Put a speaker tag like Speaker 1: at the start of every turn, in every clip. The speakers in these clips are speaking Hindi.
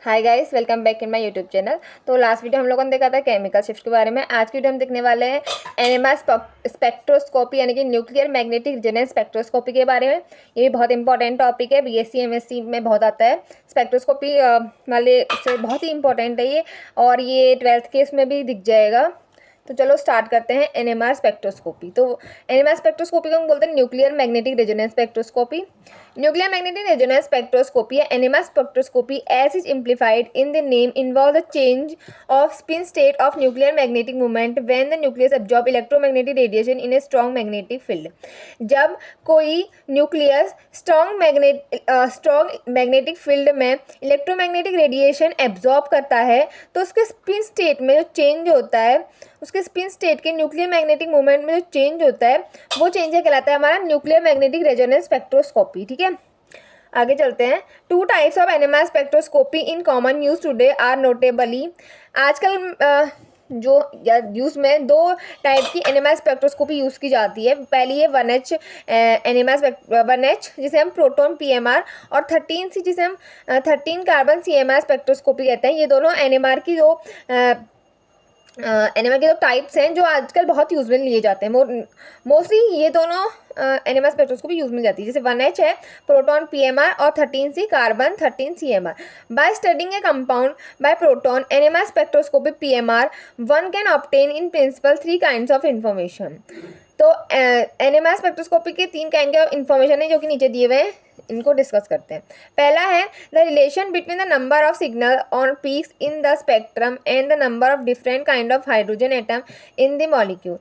Speaker 1: Hi guys, welcome back in my YouTube channel. तो लास्ट वीडियो हम लोगों ने देखा था केमिकल शिफ्ट के बारे में। आज की वीडियो हम देखने वाले हैं एनएमआर स्पेक्ट्रोस्कोपी यानी कि न्यूक्लियर मैग्नेटिक रेजोनेंस स्पेक्ट्रोस्कोपी के बारे में। ये भी बहुत इंपॉर्टेंट टॉपिक है, बीएससी एमएससी में बहुत आता है। स्पेक्ट्रोस्कोपी वाले से बहुत ही इंपॉर्टेंट है ये, और ये 12th के इसमें भी दिख जाएगा। तो चलो स्टार्ट करते हैं एनएमआर स्पेक्ट्रोस्कोपी। तो एनएमआर स्पेक्ट्रोस्कोपी को हम बोलते हैं nuclear magnetic resonance spectroscopy. Nuclear magnetic resonance spectroscopy या NMR spectroscopy as is implified in the name involve the change of spin state of nuclear magnetic movement when the nucleus absorb electromagnetic radiation in a strong magnetic field. जब कोई न्यूक्लियस स्ट्रॉन्ग मैग्नेटिक फील्ड में इलेक्ट्रोमैग्नेटिक रेडिएशन एब्जॉर्ब करता है तो उसके स्पिन स्टेट में जो चेंज होता है, उसके स्पिन स्टेट के न्यूक्लियर मैग्नेटिक मूवमेंट में जो चेंज होता है वो चेंज कहलाता है हमारा न्यूक्लियर मैग्नेटिक रेजोनेंस स्पेक्ट्रोस्कोपी। ठीक है, आगे चलते हैं। 2 types of NMR spectroscopy in common use today are notably. आजकल जो यूज़ में 2 टाइप की एनएमआर स्पेक्ट्रोस्कोपी यूज़ की जाती है। पहली है 1H एनएमआर 1H जिसे हम प्रोटॉन पीएमआर, और 13C जिसे हम 13 कार्बन सीएमआर स्पेक्ट्रोस्कोपी कहते हैं। ये दोनों एनएमआर की जो एनएमआर के जो टाइप्स हैं जो आजकल बहुत यूज में लिए जाते हैं। मोस्टली ये दोनों एनएमआर स्पेक्ट्रोस्कोपी यूज में जाती है। जैसे 1H है प्रोटॉन पीएमआर और 13C carbon 13 CMR. By studying A compound bye proton NMR spectroscopy PMR one can obtain in principle 3 kinds of information. तो एनएमआर स्पेक्ट्रोस्कोपी के 3 काइंड के इंफॉर्मेशन है जो कि नीचे दिए हुए हैं, इनको डिस्कस करते हैं। पहला है the relation between the number of signal on peaks in the spectrum and the number of different kind of hydrogen atom in the molecule.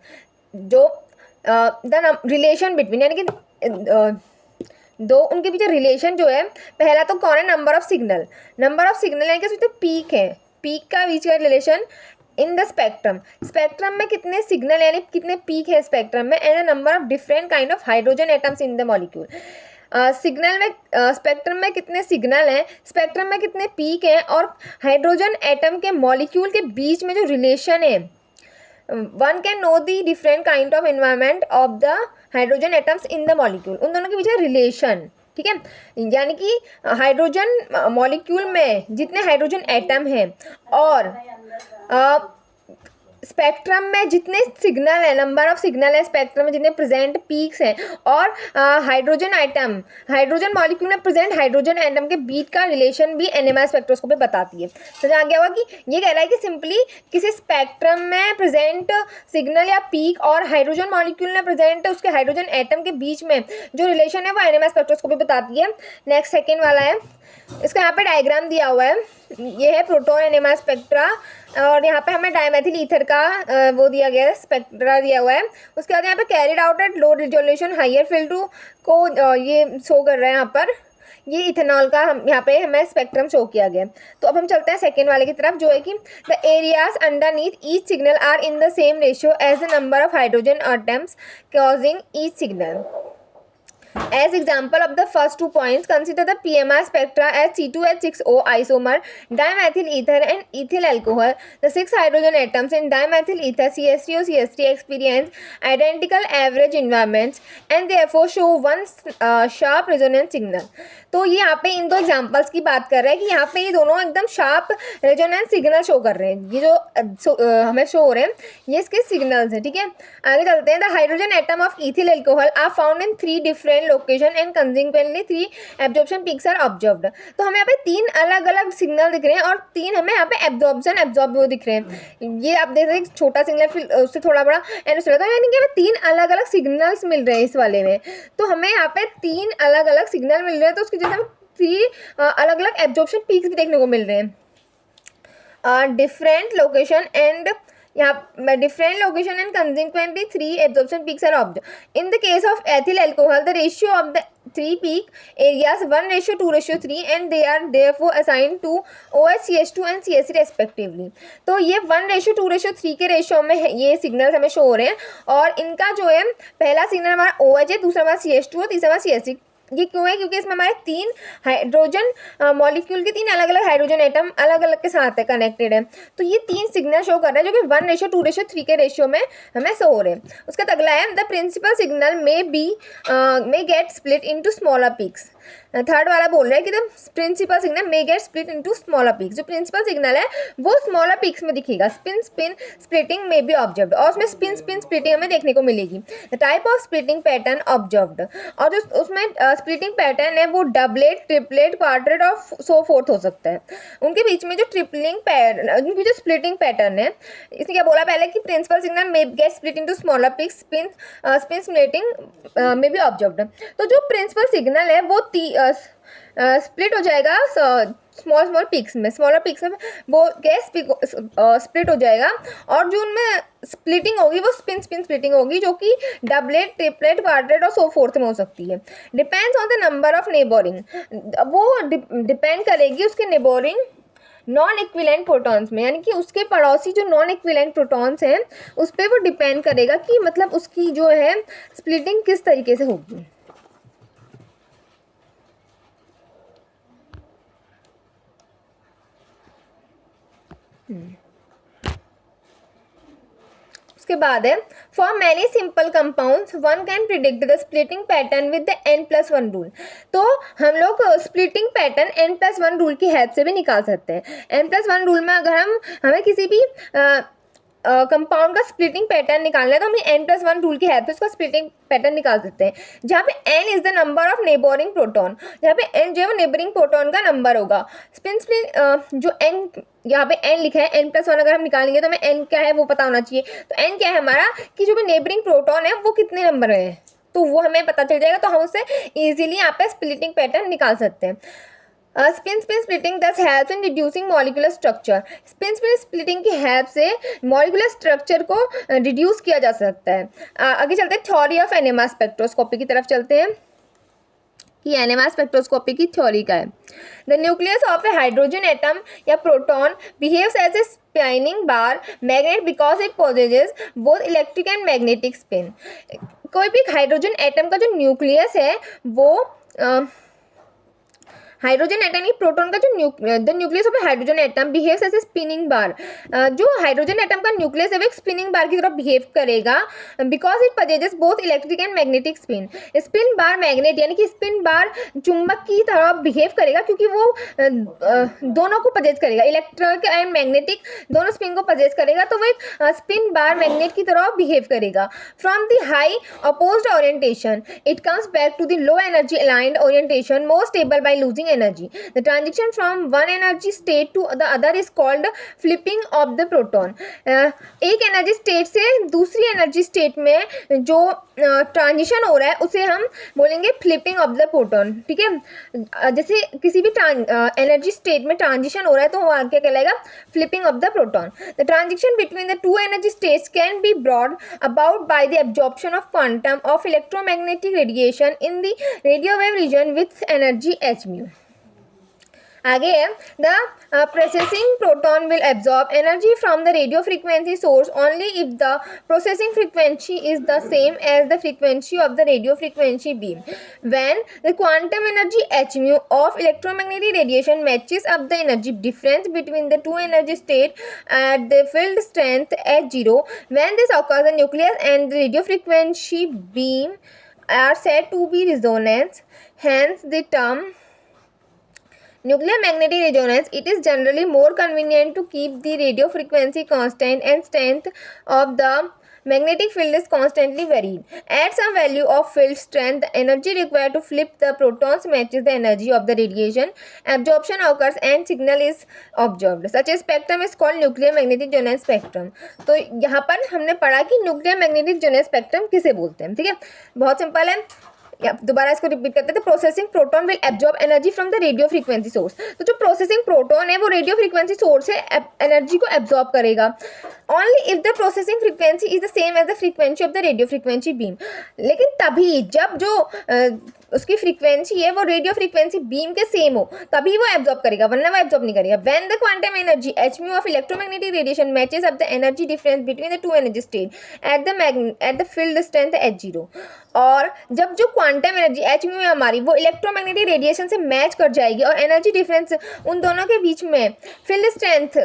Speaker 1: जो द रिलेशन बिटवीन यानी कि दो उनके बीच रिलेशन जो है, पहला तो कौन है, नंबर ऑफ सिग्नल यानी कि उसमें पीक है, पीक का बीच का रिलेशन इन द स्पेक्ट्रम में कितने सिग्नल यानी कितने पीक है स्पेक्ट्रम में, and the number of different kind of hydrogen atoms in the molecule. Signal में स्पेक्ट्रम में कितने सिग्नल हैं, स्पेक्ट्रम में कितने पीक हैं, और हाइड्रोजन एटम के मॉलिक्यूल के बीच में जो रिलेशन है। One can know the different kind of environment of the hydrogen atoms in the molecule. उन दोनों के बीच रिलेशन, ठीक है, यानी कि हाइड्रोजन मॉलिक्यूल में जितने हाइड्रोजन एटम हैं और स्पेक्ट्रम में जितने सिग्नल है, नंबर ऑफ सिग्नल है स्पेक्ट्रम में जितने प्रेजेंट पीक्स हैं, और हाइड्रोजन मॉलिक्यूल में प्रेजेंट हाइड्रोजन एटम के बीच का रिलेशन भी एनएमआर स्पेक्ट्रोस्कोपी बताती है। समझ आ गया होगा कि ये कह रहा है कि सिंपली किसी स्पेक्ट्रम में प्रेजेंट सिग्नल या पीक और हाइड्रोजन मॉलिक्यूल में प्रेजेंट उसके हाइड्रोजन एटम के बीच में जो रिलेशन है वो एनएमआर स्पेक्ट्रोस्कोपी बताती है। नेक्स्ट सेकेंड वाला है, इसका यहाँ पे डायग्राम दिया हुआ है, ये है प्रोटॉन एनएमआर स्पेक्ट्रा, और यहाँ पे हमें डायमेथिल ईथर का वो दिया गया है, स्पेक्ट्रा दिया हुआ है। उसके बाद यहाँ पे carried out at low resolution higher field को ये शो कर रहा है। यहाँ पर ये इथेनॉल का हम यहाँ पे हमें स्पेक्ट्रम शो किया गया। तो अब हम चलते हैं सेकेंड वाले की तरफ, जो है कि the areas underneath each signal are in the same ratio as the number of hydrogen atoms causing each signal. As example of the first 2 points, consider the PMR spectra as C2H6O isomer, dimethyl ether and ethyl alcohol. The 6 hydrogen atoms in dimethyl ether CH3O CH3 experience identical average environments and therefore show one sharp resonance signal. तो ये यहाँ पे इन 2 एग्जाम्पल्स की बात कर रहे हैं कि यहाँ पे ये दोनों एकदम शार्प रेजोनेंस सिग्नल शो कर रहे हैं। ये जो हमें शो हो रहे हैं ये इसके सिग्नल्स हैं। ठीक है, आगे चलते हैं। The hydrogen atom of ethyl alcohol are found in 3 different location and consequently 3 absorption peaks are observed. तो हमें यहाँ पे 3 अलग अलग सिग्नल दिख रहे हैं और 3 हमें यहाँ पे एब्जॉर्ब दिख रहे हैं। ये आप देख रहे हैं, छोटा सिग्नल फिर उससे थोड़ा बड़ा एंड उससे तो यानी कि हमें 3 अलग अलग सिग्नल्स मिल रहे हैं इस वाले में। तो हमें यहाँ पे 3 अलग अलग सिग्नल मिल रहे हैं, तो उसकी जैसे हमें 3 अलग अलग एब्जॉर्प्शन पीक्स भी देखने को मिल रहे हैं। डिफरेंट लोकेशन एंड यहाँ different location and consequently 3 absorption peaks are observed. In the case of ethyl alcohol the ratio of the 3 peak areas 1:2:3 and they are therefore assigned to OH, CH2 and CH3 respectively. तो ये 1:2:3 के रेशियो में ये सिग्नल्स हमें शो हो रहे हैं, और इनका जो है पहला सिग्नल हमारा OH है, दूसरा हमारा CH2 और तीसरा हमारा CH3। ये क्यों है, क्योंकि इसमें हमारे 3 हाइड्रोजन मॉलिक्यूल के 3 अलग अलग हाइड्रोजन एटम अलग अलग के साथ है, कनेक्टेड है। तो ये 3 सिग्नल शो कर रहे हैं जो कि 1:2:3 के रेशियो में हमें शो हो रहे हैं। उसका अगला है the principal signal may get split into smaller peaks. Third वाला बोल रहा है कि the principal signal may get split into smaller peaks. जो प्रिंसिपल सिग्नल है वो स्मॉलर पीक्स में दिखेगा। Spin spin splitting may be observed, और उसमें स्पिन स्पिन स्प्लिटिंग हमें देखने को मिलेगी। The type of splitting pattern observed, और जो उसमें स्प्लिटिंग पैटर्न है वो डबलेट, ट्रिपलेट, क्वाड्रेट और सो फोर्थ हो सकता है। उनके बीच में जो उनकी जो स्प्लिटिंग पैटर्न है, इसने क्या बोला पहले कि principal signal may get split into smaller peaks, spin splitting may be observed. तो जो प्रिंसिपल सिग्नल है वो स्प्लिट हो जाएगा स्मॉल पिक्स में, स्मॉलर पिक्स में वो गैस स्प्लिट हो जाएगा, और जो उनमें स्प्लिटिंग होगी वो स्पिन स्पिन स्प्लिटिंग होगी, जो कि डबलेट, ट्रिपलेट, क्वाड्रेट और सो फोर्थ में हो सकती है। Depends on the number of neighbouring, वो डिपेंड करेगी उसके नेबोरिंग नॉन इक्विवेलेंट प्रोटॉन्स में, यानी कि उसके पड़ोसी जो नॉन इक्विवेलेंट प्रोटॉन्स हैं उस पर वो डिपेंड करेगा कि मतलब उसकी जो है स्प्लिटिंग किस तरीके से होगी। उसके बाद है for many simple compounds one can predict the splitting pattern with the n+1 rule. तो हम लोग स्प्लिटिंग पैटर्न n+1 रूल की हेल्प से भी निकाल सकते हैं। n+1 रूल में अगर हमें किसी भी कंपाउंड का स्प्लिटिंग पैटर्न निकालना है तो हम n+1 रूल की हेल्प से उसका स्प्लिटिंग पैटर्न निकाल सकते हैं, जहाँ पे n is the number of neighbouring proton, जहाँ पे n जो है वो नेबरिंग प्रोटॉन का नंबर होगा। स्पिन जो n यहाँ पे n लिखा है, n+1 अगर हम निकालेंगे तो हमें n क्या है वो पता होना चाहिए। तो n क्या है हमारा कि जो भी नेबरिंग प्रोटॉन है वो कितने नंबर में है, तो वो हमें पता चल जाएगा, तो हम उससे ईजिली यहाँ पे स्प्लिटिंग पैटर्न निकाल सकते हैं। स्पिन स्पिन स्प्लिटिंग दस help in reducing molecular structure. Spin spin splitting की हेल्प से मॉलिक्यूलर स्ट्रक्चर को रिड्यूस किया जा सकता है। आगे चलते हैं थ्योरी ऑफ एनएमआर स्पेक्ट्रोस्कोपी की तरफ चलते हैं कि एनएमआर स्पेक्ट्रोस्कोपी की थ्योरी का है। The nucleus of a hydrogen atom या proton behaves as a spinning bar magnet because it possesses both electric and magnetic spin. कोई भी हाइड्रोजन एटम का जो न्यूक्लियस है वो हाइड्रोजन एटम की प्रोटॉन का जो the nucleus of hydrogen atom behaves as a spinning bar. जो हाइड्रोजन एटम का न्यूक्लियस है वो एक स्पिनिंग बार की तरह बिहेव करेगा because it possesses both electric and magnetic spin. Spin bar magnet यानी कि स्पिन बार चुंबक की तरह बिहेव करेगा क्योंकि वो दोनों को पजेस करेगा, इलेक्ट्रिक एंड मैग्नेटिक दोनों स्पिन को पजेस करेगा, तो वो एक स्पिन बार मैग्नेट की तरह बिहेव करेगा। From the high opposed orientation it comes back to the low energy aligned orientation more stable by losing energy. The transition from one energy state to the other is called flipping of the proton. एक एनर्जी स्टेट से दूसरी एनर्जी स्टेट में जो ट्रांजिशन हो रहा है उसे हम बोलेंगे फ्लिपिंग ऑफ द प्रोटॉन। ठीक है, जैसे किसी भी एनर्जी स्टेट में ट्रांजिशन हो रहा है तो वो क्या कहलाएगा, flipping of the proton. The transition between the two energy states can be brought about by the absorption of quantum of electromagnetic radiation in the radio wave region with energy h mu। आगे है the processing proton will absorb energy from the radio frequency source only if the processing frequency is the same as the frequency of the radio frequency beam. When the quantum energy h mu of electromagnetic radiation matches up the energy difference between the two energy state at the field strength h0, when this occurs the nucleus and the radio frequency beam are said to be resonance, hence the term nuclear magnetic resonance. It is generally more convenient to keep the radio frequency constant and strength of the magnetic field is constantly varied. At some value of field strength, the energy required to flip the protons matches the energy of the radiation. Absorption occurs and signal is observed. Such a spectrum is called nuclear magnetic resonance spectrum. तो यहाँ पर हमने पढ़ा कि nuclear magnetic resonance spectrum किसे बोलते हैं। ठीक है, बहुत सिंपल है, दोबारा इसको रिपीट करते हैं। Processing proton will absorb energy from the radio frequency source. तो जो प्रोसेसिंग प्रोटॉन है वो रेडियो फ्रीक्वेंसी सोर्स से एनर्जी को एब्जॉर्ब करेगा only if the processing frequency is the same as the frequency of the radio frequency beam. लेकिन तभी जब जो उसकी फ्रीक्वेंसी है वो रेडियो फ्रीक्वेंसी बीम के सेम हो तभी वो एब्जॉर्ब करेगा, वरना वो एब्जॉर्ब नहीं करेगा। When the quantum energy h mu of electromagnetic radiation matches up the energy difference between the two energy state at the field strength h0, और जब जो क्वांटम एनर्जी h mu है हमारी वो इलेक्ट्रोमैग्नेटिक रेडिएशन से मैच कर जाएगी और एनर्जी डिफरेंस उन दोनों के बीच में field strength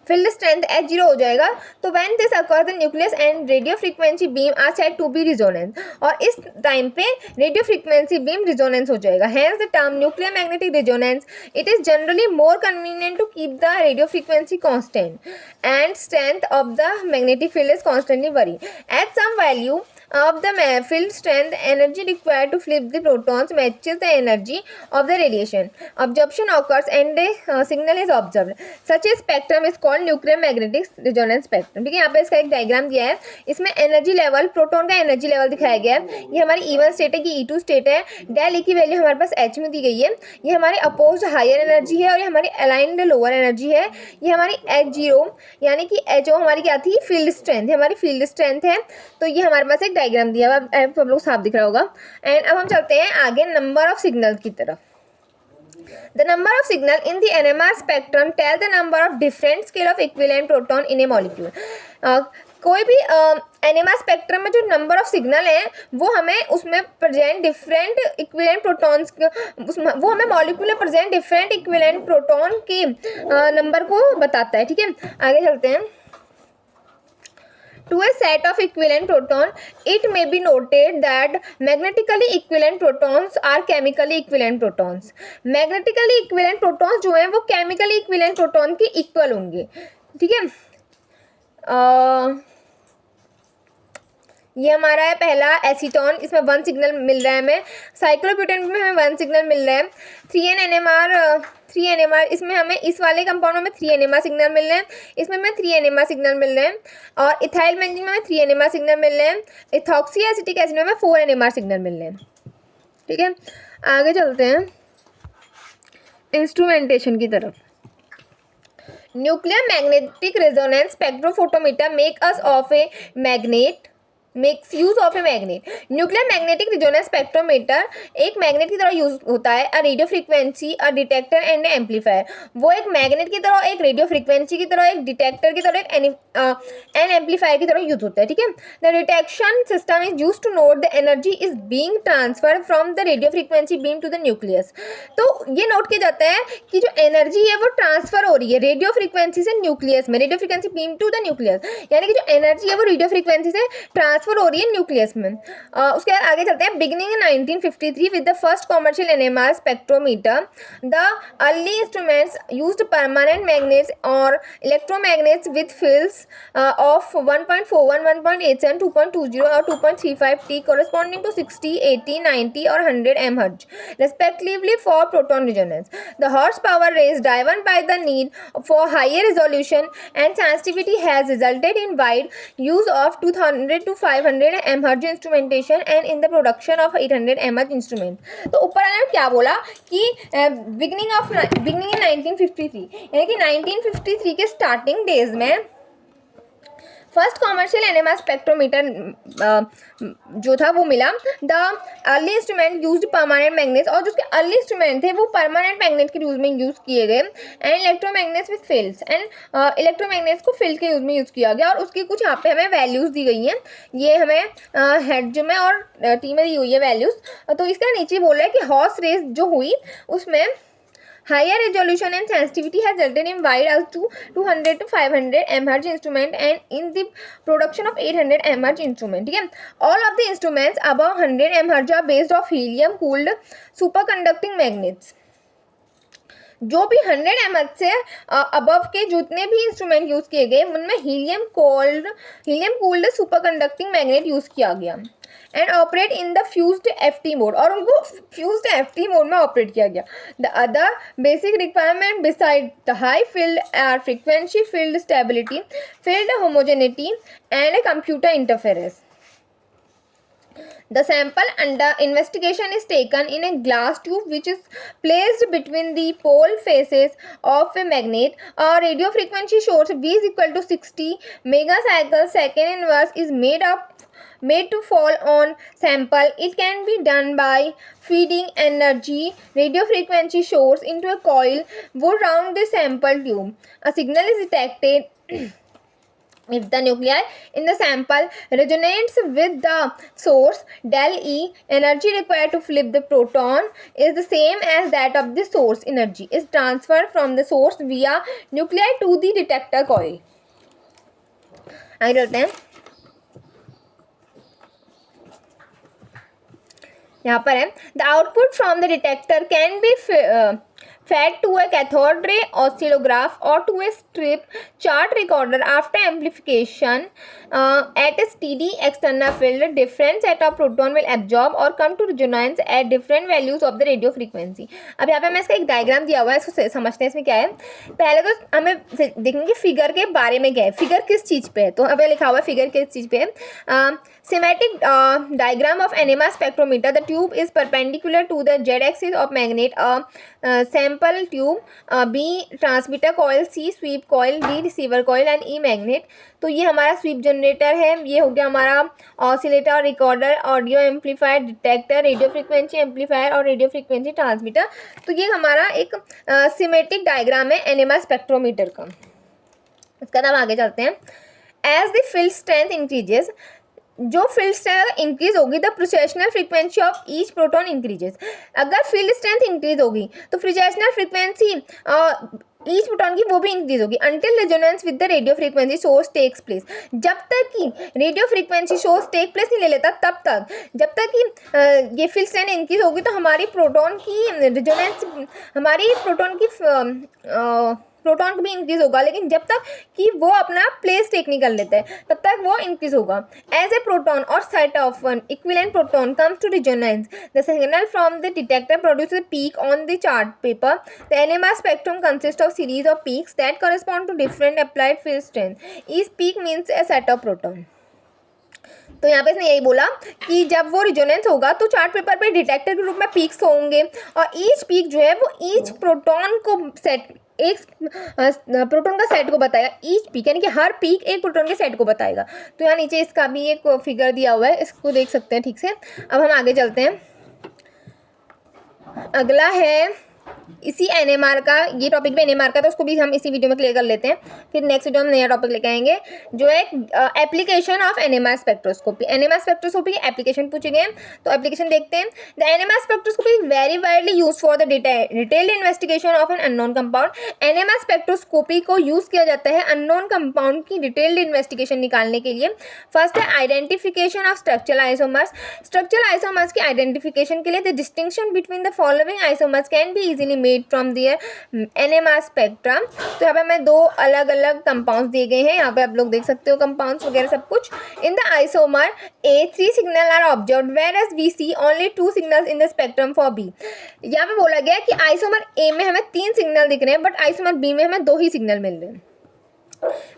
Speaker 1: field strength H0 हो जाएगा। तो when this occurs the nucleus and radio frequency beam are said to be resonance, और इस टाइम पे रेडियो फ्रीक्वेंसी बीम रिजोनेंस हो जाएगा। Hence the term nuclear magnetic resonance, it is generally more convenient to keep the radio frequency constant and strength of the magnetic field is constantly vary at some value of the field strength, energy required to flip the protons matches the energy of the radiation. Absorption occurs and a signal is observed. Such a spectrum is called nuclear magnetic resonance spectrum. ठीक है, यहाँ पे इसका एक डायग्राम दिया है, इसमें एनर्जी लेवल, प्रोटॉन का एनर्जी लेवल दिखाया गया है। ये हमारी E1 स्टेट है, कि E2 स्टेट है। डेल E की वैल्यू हमारे पास H में दी गई है। ये हमारी अपोज्ड हायर एनर्जी है और ये हमारी अलाइंड लोअर एनर्जी है। ये हमारी H0 यानी कि HO हमारी क्या थी, फील्ड स्ट्रेंथ है, हमारी फील्ड स्ट्रेंथ है। तो ये हमारे पास एक डायग्राम दिया हुआ है, सब लोग साफ दिख रहा होगा। एंड अब हम चलते हैं आगे नंबर ऑफ सिग्नल की तरफ। The number of signal in the NMR spectrum tell the number of different scale of equivalent proton in a molecule. कोई भी NMR स्पेक्ट्रम में जो नंबर ऑफ सिग्नल है वो हमें उसमें प्रेजेंट डिफरेंट इक्विवेलेंट प्रोटॉन्स, वो हमें मॉलिक्यूल में प्रेजेंट डिफरेंट इक्विवेलेंट प्रोटॉन के नंबर को बताता है। ठीक है, आगे चलते हैं। To a set of equivalent proton, it may be noted that magnetically equivalent protons are chemically equivalent protons. Magnetically equivalent protons जो हैं वो chemically equivalent proton के equal होंगे। ठीक है, ये हमारा है पहला एसीटोन, इसमें 1 सिग्नल मिल रहा है हमें। साइक्लोब्यूटेन में हमें 1 सिग्नल मिल रहा है। 3 NMR इसमें हमें इस वाले कंपाउंड में 3 NMR सिग्नल मिल रहे हैं, इसमें हमें 3 NMR सिग्नल मिल रहे हैं, और इथाइल बेंजीन में हमें 3 NMR सिग्नल मिल रहे हैं। इथॉक्सी एसिटिक एसिड में हमें 4 NMR सिग्नल मिल रहे हैं। ठीक है, आगे चलते हैं इंस्ट्रूमेंटेशन की तरफ। Nuclear magnetic resonance spectrophotometer makes use of a magnet. Nuclear magnetic resonance spectrometer एक मैग्नेट की तरह यूज होता है। A radio frequency, a detector and amplifier, वो एक मैग्नेट की तरह, एक रेडियो फ्रीक्वेंसी की तरह, एक डिटेक्टर की तरह, एक एन एम्पलीफायर की तरह यूज होता है। ठीक है, the detection system is use to note the energy is being transfer from the radio frequency beam to the nucleus. तो ये नोट किया जाता है कि जो एनर्जी है वो ट्रांसफर हो रही है रेडियो फ्रीक्वेंसी से न्यूक्लियस में, radio frequency beam to the nucleus, यानी कि जो एनर्जी है वो रेडियो फ्रीक्वेंसी से ट्रांसफर हो रही है न्यूक्लियस में। उसके बाद आगे चलते हैं। Beginning in 1953 with the first commercial NMR spectrometer, the early instruments used permanent magnets और इलेक्ट्रोमैग्नेट्स विद फील्ड्स ऑफ 1.41, 1.87, 2.20 और 2.35 T corresponding to 60, 80, 90 और 100 MHz respectively for proton resonance. The horsepower raised driven by the need for higher resolution and sensitivity has resulted in wide use of 200 to 500 MHz instrumentation and in the production of 800 MHz instrument. तो ऊपर वाले ने क्या बोला कि बिगनिंग इन 1953, यानी कि 1953 के स्टार्टिंग डेज में फर्स्ट कॉमर्शियल NMR स्पेक्ट्रोमीटर जो था वो मिला। The early instrument used permanent magnets, और जो उसके अर्ली इंस्ट्रूमेंट थे वो परमानेंट मैग्नेट के यूज में यूज़ किए गए, and electromagnets with fields, and electromagnets को फील्ड के यूज में यूज़ किया गया। और उसकी कुछ यहाँ पे हमें वैल्यूज़ दी गई हैं, ये हमें हेड में और टी में दी हुई है वैल्यूज़। तो इसका नीचे बोल रहा है कि हॉर्स रेस जो हुई उसमें higher resolution and sensitivity has resulted in wide as to 200 to 500 MHz instrument and in the production of 800 MHz instrument. ठीक है, all of the instruments above 100 MHz are based off helium cooled superconducting magnets. जो भी 100 MHz से अबव के जितने भी इंस्ट्रूमेंट यूज़ किए गए उनमें helium cooled superconducting magnet use किया गया and operate in the fused FT mode, और उनको फ्यूज्ड FT मोड में ऑपरेट किया गया। The other basic requirement beside the high field are frequency, field stability, field homogeneity and a computer interference. The sample under investigation is taken in a glass tube which is placed between the pole faces of a magnet. A radio frequency source V is equal to 60 megacycles second inverse is made to fall on sample. It can be done by feeding energy radio frequency source into a coil wound round the sample tube. A signal is detected If the nuclei in the sample resonates with the source, del E, energy required to flip the proton is the same as that of the source. Energy is transferred from the source via nuclei to the detector coil. आगे चलते हैं, यहाँ पर है the output from the detector can be fed to a cathode ray oscillograph or to a strip chart recorder after amplification at a steady external field. Different set of proton will absorb or come to resonance at different values of the radio frequency. अब यहाँ पे हमें इसका एक डायग्राम दिया हुआ है, इसको समझते हैं इसमें क्या है. पहले तो हमें देखेंगे फिगर के बारे में क्या है, फिगर किस चीज़ पे है. तो हमें लिखा हुआ है फिगर किस चीज़ पे है. Schematic diagram of NMR spectrometer. The tube is perpendicular to the z-axis of magnet. Sample tube, B transmitter coil, C sweep coil, D receiver coil and E magnet. तो ये हमारा स्वीप जनरेटर है, ये हो गया हमारा oscillator, recorder, audio amplifier, detector, radio frequency amplifier और रेडियो फ्रीक्वेंसी ट्रांसमीटर. तो ये हमारा एक सिमेट्रिक डायग्राम है एनएमआर स्पेक्ट्रोमीटर का. इसका नाम आगे चलते हैं. As the field strength increases, जो फील्ड स्ट्रेंथ इंक्रीज होगी the precessional frequency of each proton increases. अगर फील्ड स्ट्रेंथ इंक्रीज होगी तो प्रोसेशनल फ्रीक्वेंसी ईच प्रोटॉन की वो भी इंक्रीज होगी. Until resonance with the radio frequency source takes place. जब तक कि radio frequency source take place नहीं ले लेता तब तक, जब तक कि ये फील्ड स्ट्रेंथ इंक्रीज होगी तो हमारी प्रोटॉन की रेजोनेंस, हमारी प्रोटॉन भी इंक्रीज होगा. लेकिन जब तक कि वो अपना प्लेस टेक नहीं कर लेते हैं तब तक वो इंक्रीज होगा. As a proton or set of one equivalent proton comes to resonance, the signal from the detector produces a peak on the chart paper. The NMR spectrum consists of series of peaks that correspond to different applied field strength. Each peak means a set of proton. तो यहाँ पे इसने यही बोला कि जब वो रिजोनेंस होगा तो चार्ट पेपर पे डिटेक्टर के रूप में पीक्स होंगे और ईच पीक जो है वो ईच प्रोटॉन को सेट, एक प्रोटॉन का सेट को बताएगा. ईच पीक यानी कि हर पीक एक प्रोटॉन के सेट को बताएगा. तो यहाँ नीचे इसका भी एक फिगर दिया हुआ है, इसको देख सकते हैं ठीक से. अब हम आगे चलते हैं. अगला है इसी एनएमआर का, ये टॉपिक भी एनएमआर का, तो उसको भी हम इसी वीडियो में क्लियर कर लेते हैं. फिर नेक्स्ट वीडियो में नया टॉपिक लेके आएंगे जो है application of NMR spectroscopy. NMR spectroscopy की एप्लीकेशन पूछे गए, तो एप्लीकेशन देखते हैं. The NMR spectroscopy very widely use for the detailed investigation of an unknown compound. NMR spectroscopy को यूज किया जाता है अननोन कंपाउंड की डिटेल्ड इन्वेस्टिगेशन निकालने के लिए. फर्स्ट है identification of structural isomers. Structural isomers की आइडेंटिफिकेशन के लिए the distinction between the following isomers can be easily made from their NMR spectra. तो यहाँ पे हमें दो अलग अलग कंपाउंड्स दिए गए हैं, यहाँ पे आप लोग देख सकते हो कंपाउंड्स वगैरह सब कुछ. In the isomer A 3 signal are observed whereas we see only 2 signals in the spectrum for B. यहाँ पे बोला गया कि आइसोमर A में हमें 3 सिग्नल दिख रहे हैं बट आइसोमर B में हमें 2 ही सिग्नल मिल रहे हैं.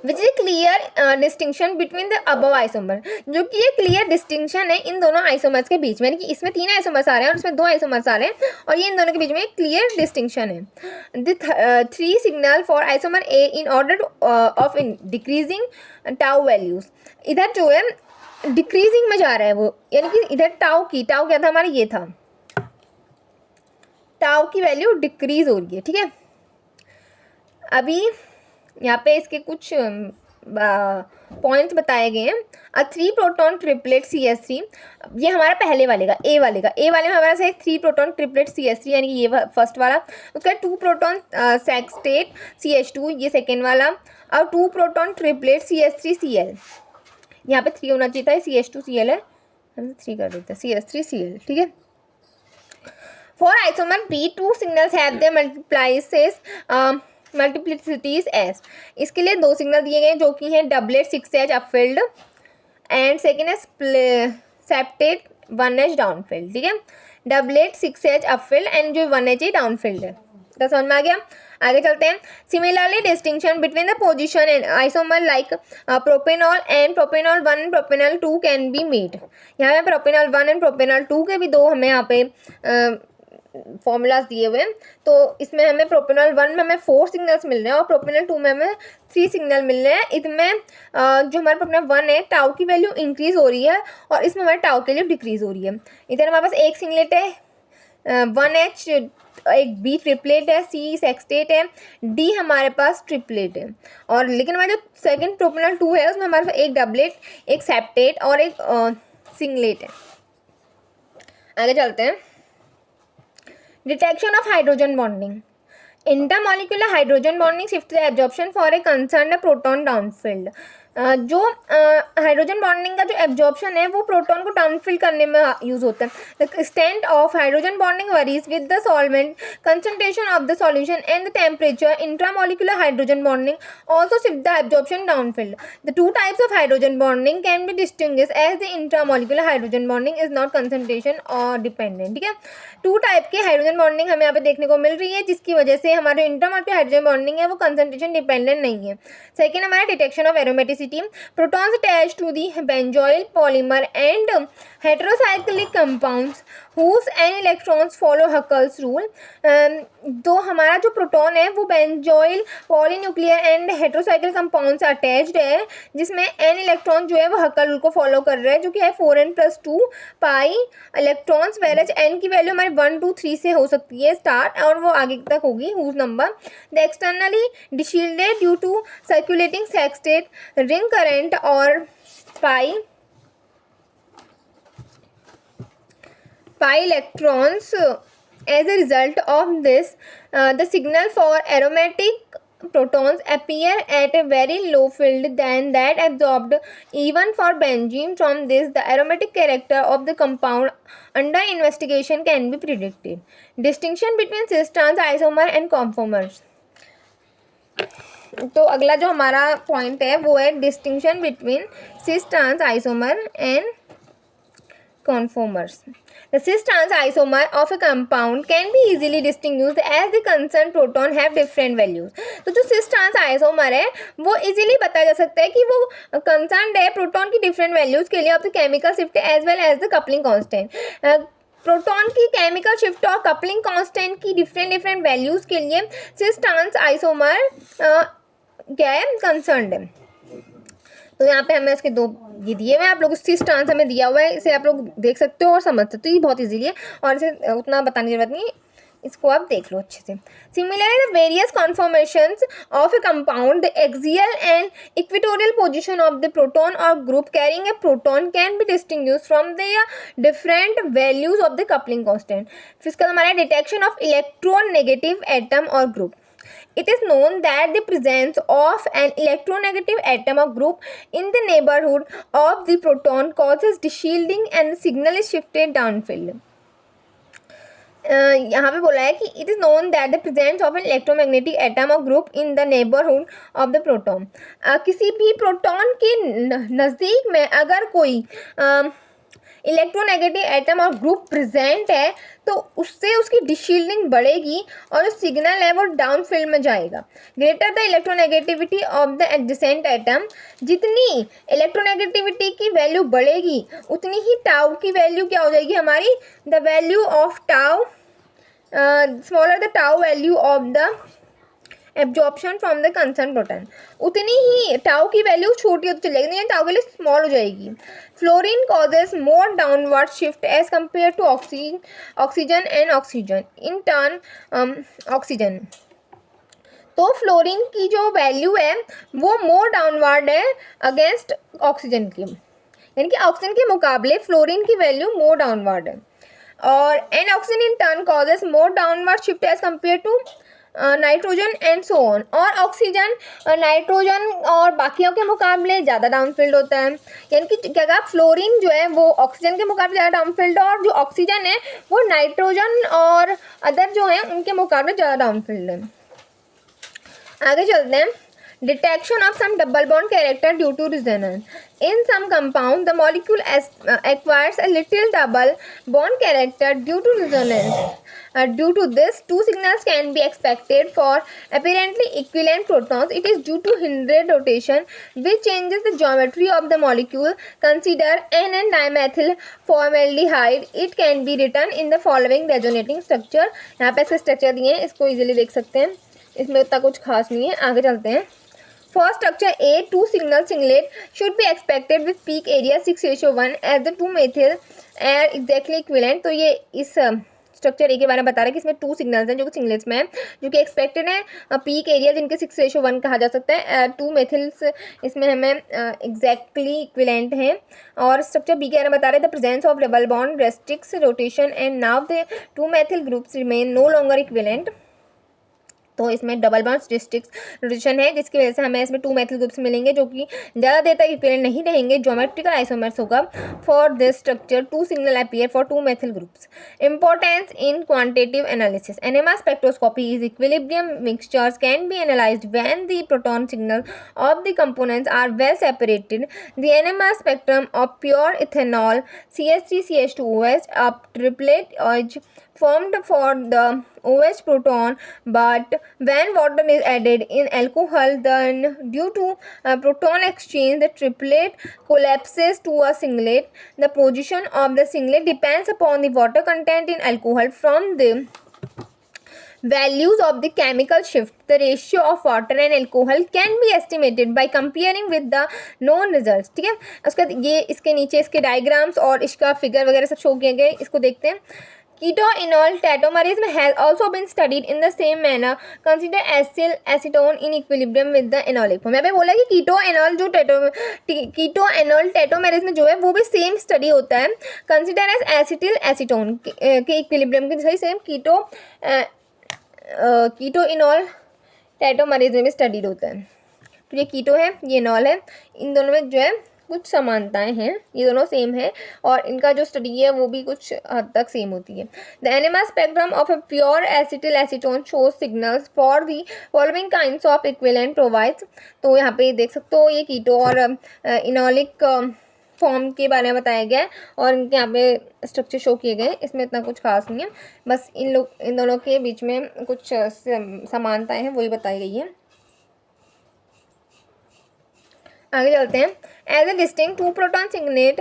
Speaker 1: Which is clear distinction between the above isomer, जो कि ये क्लियर डिस्टिंक्शन है इन दोनों आइसोमर्स के बीच में, यानी कि इसमें 3 आइसोमर्स आ रहे हैं और इसमें 2 आइसोमर्स आ रहे हैं और ये इन दोनों के बीच में एक क्लियर डिस्टिंक्शन है. The 3 signal for isomer A in order of in decreasing tau values. इधर जो है डिक्रीजिंग में जा रहा है वो, यानी कि इधर टाउ क्या था हमारा, ये था टाउ की वैल्यू डिक्रीज हो रही है. ठीक है, अभी यहाँ पे इसके कुछ पॉइंट्स बताए गए हैं. 3 प्रोटॉन ट्रिपलेट CH3, ये हमारा पहले वाले का ए वाले में हमारा से 3 प्रोटॉन ट्रिपलेट CH3 यानी कि ये फर्स्ट वाला. उसका 2 प्रोटॉन सेक्सटेट CH2 ये सेकेंड वाला, और 2 प्रोटॉन ट्रिपलेट CH3Cl. यहाँ पे 3 होना चाहिए था, CH2Cl है, हम 3 कर देते हैं, CH3Cl. ठीक है. For isomer B 2 signals have their multiplicities S. इसके लिए 2 सिग्नल दिए गए जो कि हैं डबलेट 6H अपफील्ड एंड सेकेंड है सेप्टेट 1H डाउनफील्ड. ठीक है, डबलेट 6H अपफील्ड एंड जो 1H डाउनफील्ड है. तो समझ में आ गया. आगे चलते हैं. Similarly distinction between the position and isomer like propanol and propanol 1 and propanol 2 can be made. यहाँ पे प्रोपेनॉल 1 एंड प्रोपेनॉल 2 के भी 2 हमें यहाँ पे फॉर्मूलाज दिए हुए हैं. तो इसमें हमें प्रोपेनॉल 1 में हमें 4 सिग्नल्स मिल रहे हैं और प्रोपेनॉल 2 में हमें 3 सिग्नल मिल रहे हैं. इसमें जो हमारा प्रोपेनॉल 1 है टाउ की वैल्यू इंक्रीज हो रही है और इसमें हमारे टाउ की वैल्यू डिक्रीज हो रही है. इधर हमारे पास एक सिंगलेट है, 1H एक बी ट्रिपलेट है, सी सेक्सटेट है, डी हमारे पास ट्रिपलेट है। और लेकिन हमारा जो सेकंड प्रोपेनॉल 2 है उसमें हमारे पास एक डबलेट, एक सेप्टेट और एक सिंगलेट है। आगे चलते हैं। Detection of hydrogen bonding. Intermolecular hydrogen bonding shift the absorption for a concern proton downfield. जो हाइड्रोजन बॉन्डिंग का जो एब्जॉर्प्शन है वो प्रोटॉन को डाउनफिल करने में यूज होता है। The extent of hydrogen bonding worries with the solvent concentration of the solution and the temperature. Intramolecular hydrogen bonding also shift the absorption downfield. The two types of hydrogen bonding can be distinguished as the intramolecular hydrogen bonding is not concentration or dependent. ठीक है, 2 टाइप के हाइड्रोजन बॉन्डिंग हमें यहाँ पे देखने को मिल रही है, जिसकी वजह से हमारे इंट्रामॉलिक्यूलर हाइड्रोजन बॉन्डिंग है वो कंसंट्रेशन डिपेंडेंट नहीं है। सेकेंड हमारा detection of aromaticity. Protons attach to the benzoyl polymer and heterocyclic compounds whose n electrons follow Huckel's rule। तो हमारा जो प्रोटॉन है वो बेंजोइल पॉलीन्यूक्लियर एंड हेटेरोसाइकिल कंपाउंड से अटैच्ड है, जिसमें n इलेक्ट्रॉन जो है वो हक्कल रूल को फॉलो कर रहे हैं, जो कि है 4n+2 पाई इलेक्ट्रॉन्स। वेरेज n की वैल्यू हमारी 1, 2, 3 से हो सकती है स्टार्ट, और वो आगे तक होगी huge number. The externally deshielded due to circulating sextet ring current और pi electrons। As a result of this, the signal for aromatic protons appear at a very low field than that absorbed even for benzene. From this, the aromatic character of the compound under investigation can be predicted. Distinction between cis trans isomer and conformers। तो अगला जो हमारा पॉइंट है वो है distinction between cis trans isomer and conformers। The cis-trans isomer of a compound can be easily distinguished as the concerned proton have different values। तो जो cis-trans isomer है वो easily बताया जा सकता है कि वो concerned है प्रोटॉन की different values के लिए of the chemical shift as well as the coupling constant। Proton की केमिकल शिफ्ट और कपलिंग कांस्टेंट की डिफरेंट वैल्यूज़ के लिए cis-trans isomer क्या है, कंसर्न्ड है। तो यहाँ पे हमें इसके 2 ये दिए हुए हैं, आप लोग cis trans हमें दिया हुआ है, इसे आप लोग देख सकते हो और समझ सकते हो, ये बहुत इजीली है और इसे उतना बताने की जरूरत नहीं, इसको आप देख लो अच्छे से। Similarly the various conformations of a compound, the axial and equatorial position of the proton और group carrying a proton can be distinguished from the different values of the coupling constant. फिर इसका हमारा डिटेक्शन ऑफ इलेक्ट्रोनेगेटिव एटम और group. It is known that the presence of an electronegative atom or group in the neighborhood of the proton causes deshielding and the signal is shifted downfield। यहाँ पे बोला है कि it is known that the presence of an electromagnetic atom or group in the neighborhood of the proton। किसी भी प्रोटॉन के नज़दीक में अगर कोई इलेक्ट्रोनेगेटिव एटम और ग्रुप प्रेजेंट है तो उससे उसकी डिशील्डिंग बढ़ेगी और जो सिग्नल है वो डाउन फील्ड में जाएगा। Greater the electronegativity of the adjacent atom, जितनी इलेक्ट्रोनेगेटिविटी की वैल्यू बढ़ेगी उतनी ही टाउ की वैल्यू क्या हो जाएगी हमारी, the value of tau smaller the tau value of the absorption from the concern proton, उतनी ही टाउ की वैल्यू छोटी होती चली जाएगी, टाउ की वैल्यू स्मॉल हो जाएगी। Fluorine causes more downward shift as compare to oxygen and oxygen in turn oxygen. तो फ्लोरीन की जो वैल्यू है वो मोर डाउनवर्ड है अगेंस्ट ऑक्सीजन की, यानी कि ऑक्सीजन के मुकाबले फ्लोरीन की वैल्यू मोर डाउनवर्ड है। और and oxygen in turn causes more downward shift as compare to nitrogen and so on. और ऑक्सीजन नाइट्रोजन और बाकियों के मुकाबले ज़्यादा डाउनफील्ड होता है, यानी कि क्या कहा, फ्लोरीन जो है वो ऑक्सीजन के मुकाबले ज़्यादा डाउनफील्ड है और जो ऑक्सीजन है वो नाइट्रोजन और अदर जो हैं उनके मुकाबले ज़्यादा डाउनफील्ड है। आगे चलते हैं। Detection of some double bond character due to resonance. In some compound, the molecule acquires a little double bond character due to resonance. Due to this, 2 signals can be expected for apparently equivalent protons. It is due to hindered rotation, which changes the geometry of the molecule. Consider N-dimethyl formaldehyde. It can be written in the following resonating structure. यहाँ पे इसके स्ट्रक्चर दिए हैं, इसको इजीली देख सकते हैं, इसमें उतना कुछ खास नहीं है। आगे चलते हैं। For structure A, 2 signal singlet should be expected with peak area 6:1 as the 2 methyl are exactly equivalent। तो ये इस स्ट्रक्चर ए के बारे में बता रहा है कि इसमें 2 सिग्नल्स हैं जो कि सिंगलेट्स में है, जो कि एक्सपेक्टेड है पीक एरिया जिनके 6:1 कहा जा सकता है। 2 मेथिल्स इसमें हमें एग्जैक्टली इक्विवेलेंट हैं। और स्ट्रक्चर बी के बारे में बता रहे हैं the presence of double bond restricts rotation and now the 2 methyl groups remain no longer equivalent. तो इसमें डबल बॉन्ड डिस्ट्रिक्ट रोटेशन है जिसकी वजह से हमें इसमें 2 मेथिल ग्रुप्स मिलेंगे जो कि ज़्यादा देर तक इक्विवेलेंट नहीं रहेंगे। ज्योमेट्रिकल आइसोमर्स होगा for this structure 2 signal appear for 2 methyl groups. Importance in quantitative analysis NMR spectroscopy is equilibrium mixtures can be analysed when the proton signal of the components are well separated. The NMR spectrum of pure ethanol CH3CH2OH a triplet is formed for the OH proton, but when water is added in alcohol, then due to proton exchange, the triplet collapses to a singlet. The position of the singlet depends upon the water content in alcohol. From the values of the chemical shift, the ratio of water and alcohol can be estimated by comparing with the known results। ठीक है, उसका ये इसके नीचे इसके डायग्राम्स और इसका फिगर वगैरह सब शो किए गए, इसको देखते हैं। Keto-enol tautomerism has also been studied in the same manner. Consider acyl acetone in equilibrium with the enolic form। यहाँ पे बोला कि कीटो-एनॉल जो कीटो-एनॉल टेटोमेरिज्म जो है वो भी सेम स्टडी होता है। कंसिडर एज एसिटिल एसीटोन के इक्विलिब्रियम के सही सेम कीटो-इनॉल टेटोमेरिज्म में भी स्टडीड होता है। तो ये कीटो है, ये इनॉल है, इन दोनों में जो है कुछ समानताएं हैं, ये दोनों सेम है और इनका जो स्टडी है वो भी कुछ हद तक सेम होती है। The NMR spectrum of a pure acetyl acetone shows signals for the following kinds of equivalent provides. तो यहाँ पे देख सकते हो ये कीटो और इनॉलिक फॉर्म के बारे में बताया गया है और इनके यहाँ पे स्ट्रक्चर शो किए गए। इसमें इतना कुछ खास नहीं है, बस इन दोनों के बीच में कुछ समानताएं हैं वही बताई गई है। आगे चलते हैं। As a distinct 2 proton singlet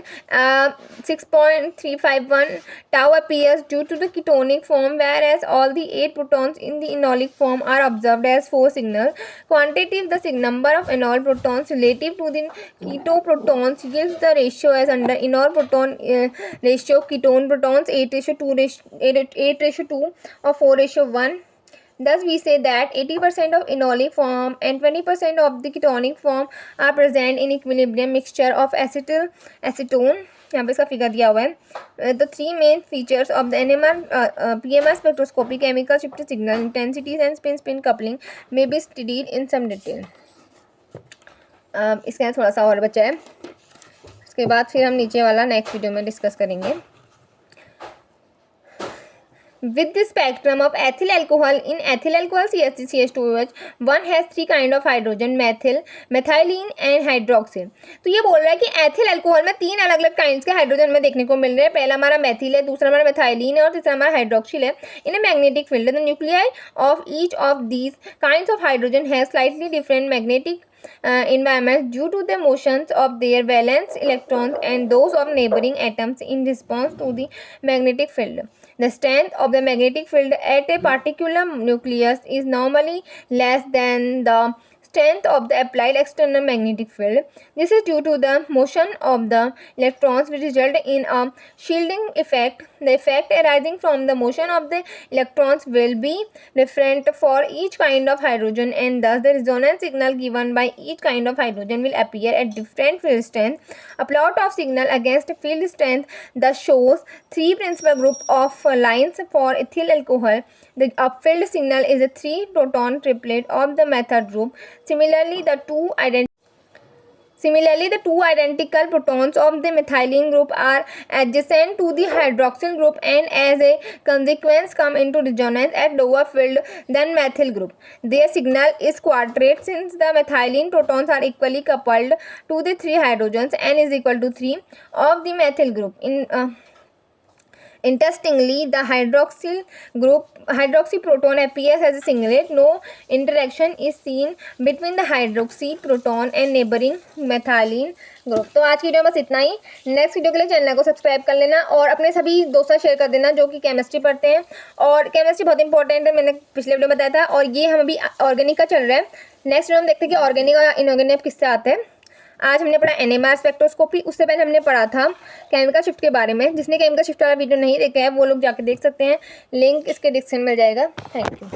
Speaker 1: 6.351 tau appears due to the ketonic form, whereas all the 8 protons in the enolic form are observed as 4 signals. Quantitative the number of enol protons relative to the keto protons gives the ratio as under enol proton ratio ketone protons 8:2 or 4:1. Thus, we say that 80% of enolic form and 20% of the ketonic form are present in equilibrium mixture of acetyl acetone। यहाँ पे इसका फिगर दिया हुआ है। The 3 main features of the NMR PMR spectroscopy, chemical shift signal intensities and spin coupling may be studied in some detail। इसके अंदर थोड़ा सा और बचा है, उसके बाद फिर हम नीचे वाला नेक्स्ट वीडियो में डिस्कस करेंगे। With the spectrum of ethyl alcohol, in ethyl alcohol CH2OH, one has 3 kind of hydrogen, methyl, methylene and hydroxyl। तो ये बोल रहा है कि एथिल अल्कोहल में 3 अलग अलग काइंड्स के हाइड्रोजन में देखने को मिल रहे हैं। पहला हमारा मेथिल है, दूसरा हमारा मेथाइलिन है और तीसरा हमारा हाइड्रोक्सिल है। In a magnetic field the nuclei of each of these kinds of hydrogen has slightly different magnetic environments due to the motions of their valence electrons and those of neighboring atoms in response to the magnetic field. The strength of the magnetic field at a particular nucleus is normally less than the strength of the applied external magnetic field. This is due to the motion of the electrons which result in a shielding effect. The effect arising from the motion of the electrons will be different for each kind of hydrogen, and thus the resonance signal given by each kind of hydrogen will appear at different field strength. A plot of signal against field strength thus shows 3 principal group of lines for ethyl alcohol. The upfield signal is a 3 proton triplet of the method group. Similarly, the two identical protons of the methylene group are adjacent to the hydroxyl group and as a consequence come into resonance at lower field than methyl group. Their signal is quadrate since the methylene protons are equally coupled to the 3 hydrogens. N is equal to 3 of the methyl group. Interestingly, the hydroxy proton appears as a singlet. No interaction is seen between the hydroxy proton and neighboring methylene group. तो आज की वीडियो में बस इतना ही। नेक्स्ट वीडियो के लिए चैनल को सब्सक्राइब कर लेना और अपने सभी दोस्तों शेयर कर देना जो कि केमिस्ट्री पढ़ते हैं। और केमिस्ट्री बहुत इंपॉर्टेंट है, मैंने पिछले वीडियो में बताया था। और ये हम अभी ऑर्गेनिक का चल रहा है। नेक्स्ट वीडियो में देखते हैं कि ऑर्गेनिक और इनऑर्गेनिक किससे आते हैं। आज हमने पढ़ा NMR स्पेक्ट्रोस्कोपी। उससे पहले हमने पढ़ा था केमिकल शिफ्ट के बारे में। जिसने केमिकल शिफ्ट वाला वीडियो नहीं देखा है वो लोग जाके देख सकते हैं, लिंक इसके डिस्क्रिप्शन में मिल जाएगा। Thank you.